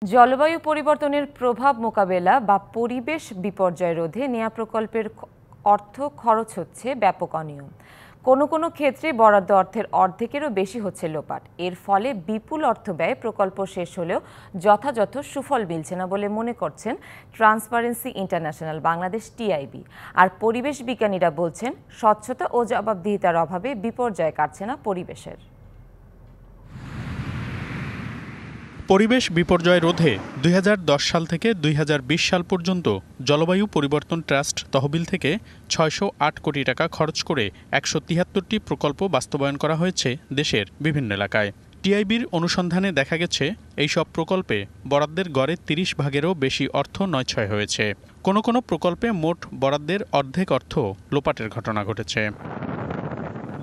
জলবায়ু পরিবর্তনের প্রভাব মোকাবেলা বা পরিবেশ বিপর্যয় রোধে নেয়া প্রকল্পের অর্থ খরচ হচ্ছে ব্যাপক অনিয়ম। কোনো কোনো ক্ষেত্রে বরাদ্দ অর্থের অর্ধেকেরও বেশি হচ্ছে লোপাট। এর ফলে বিপুল অর্থ ব্যয় প্রকল্প শেষ হলেও যথাযথ সুফল মিলছে না বলে মনে করছেন ট্রান্সপারেন্সি ইন্টারন্যাশনাল বাংলাদেশ টিআইবি। আর পরিবেশ বিজ্ঞানীরা বলছেন স্বচ্ছতা ও জবাবদিহিতার অভাবে বিপর্যয় কাটছে না পরিবেশের। পরিবেশ বিপর্যয় রোধে ২০১০ সাল থেকে ২০২০ সাল পর্যন্ত জলবায়ু পরিবর্তন ট্রাস্ট তহবিল থেকে ৬০৮ কোটি টাকা খরচ করে ১৭৩টি প্রকল্প বাস্তবায়ন করা হয়েছে দেশের বিভিন্ন এলাকায়। টিআইবির অনুসন্ধানে দেখা গেছে এইসব প্রকল্পে বরাদ্দের গড়ে ৩০ ভাগেরও বেশি অর্থ নয়ছয় হয়েছে। কোনো কোনো প্রকল্পে মোট বরাদ্দের অর্ধেক অর্থ লোপাটের ঘটনা ঘটেছে।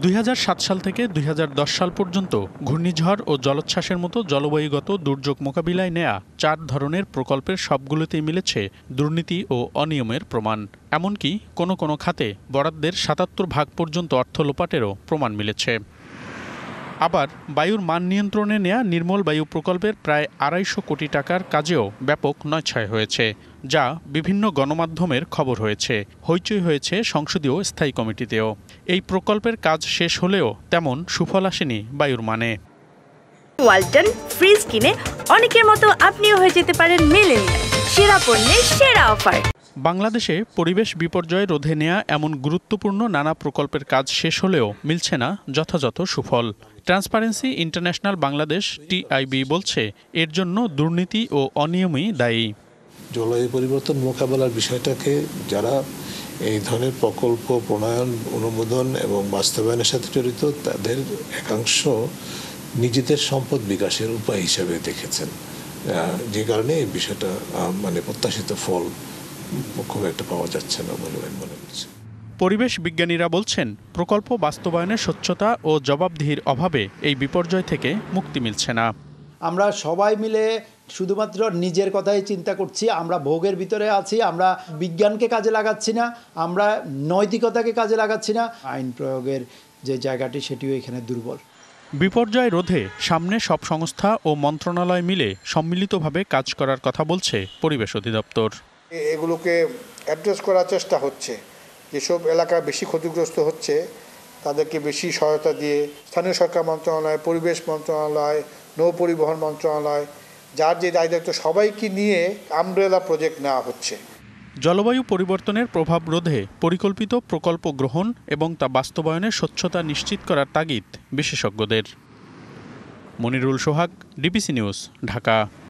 ২০০৭ সাল থেকে ২০১০ সাল পর্যন্ত ঘূর্ণিঝড় ও জলোচ্ছ্বাসের মতো জলবায়ুগত দুর্যোগ মোকাবিলায় নেয়া ৪ ধরনের প্রকল্পের সবগুলোতেই মিলেছে দুর্নীতি ও অনিয়মের প্রমাণ। এমনকি কোনো কোনো খাতে বরাদ্দের ৭৭ ভাগ পর্যন্ত অর্থ লোপাটেরও প্রমাণ মিলেছে। আবার বায়ুর মান নিয়ন্ত্রণে নেয়া নির্মল বায়ু প্রকল্পের প্রায় ২৫০ কোটি টাকার কাজেও ব্যাপক নয়ছয় হয়েছে, যা বিভিন্ন গণমাধ্যমের খবর হয়েছে। হইচই হয়েছে সংসদীয় স্থায়ী কমিটিতেও। এই প্রকল্পের কাজ শেষ হলেও তেমন সুফল আসেনি বায়ুর মানে। ওয়ালটন ফ্রিজ কিনে অনেকের মতো আপনিও হয়ে যেতে পারেন মিলেনিয়াল। সেরা পণ্যের সেরা অফার। বাংলাদেশে পরিবেশ বিপর্যয় রোধে নেয়া এমন গুরুত্বপূর্ণ নানা প্রকল্পের কাজ শেষ হলেও মিলছে না যথাযথ সুফল। ট্রান্সপারেন্সি ইন্টারন্যাশনাল বাংলাদেশ টিআইবি বলছে এর জন্য দুর্নীতি ও অনিয়মই দায়ী। জলবায়ু পরিবর্তন মোকাবেলার বিষয়টাকে যারা এই ধরনের প্রকল্প প্রণয়ন, অনুমোদন এবং বাস্তবায়নের সাথে জড়িত তাদের একাংশ নিজেদের সম্পদ বিকাশের উপায় হিসেবে দেখেছেন, যে কারণে এই বিষয়টা প্রত্যাশিত ফল খুব একটা পাওয়া যাচ্ছে না বলে আমি মনে করছি। পরিবেশ বিজ্ঞানীরা বলছেন প্রকল্প বাস্তবায়নের স্বচ্ছতা ও জবাবদিহির অভাবে এই বিপর্যয় থেকে মুক্তি মিলছে না। আমরা সবাই মিলে শুধুমাত্র নিজের কথাই চিন্তা করছি, আমরা ভোগের ভিতরে আছি, আমরা বিজ্ঞানকে কাজে লাগাচ্ছি না, আমরা নৈতিকতাকে কাজে লাগাচ্ছি না। আইন প্রয়োগের যে জায়গাটি সেটিও এখানে দুর্বল। বিপর্যয় রোধে সামনে সব সংস্থা ও মন্ত্রণালয় মিলে সম্মিলিতভাবে কাজ করার কথা বলছে পরিবেশ অধিদপ্তর। এগুলোকে অ্যাড্রেস করার চেষ্টা হচ্ছে। যেসব এলাকা বেশি ক্ষতিগ্রস্ত হচ্ছে তাদেরকে বেশি সহায়তা দিয়ে স্থানীয় সরকার মন্ত্রণালয়, পরিবেশ মন্ত্রণালয়, নৌ পরিবহন মন্ত্রণালয়, যার যে দায়িত্ব সবাইকে নিয়ে আমব্রেলা প্রজেক্ট নেওয়া হচ্ছে। জলবায়ু পরিবর্তনের প্রভাব রোধে পরিকল্পিত প্রকল্প গ্রহণ এবং তা বাস্তবায়নের স্বচ্ছতা নিশ্চিত করার তাগিদ বিশেষজ্ঞদের। মনিরুল সোহাগ, ডিবিসি নিউজ, ঢাকা।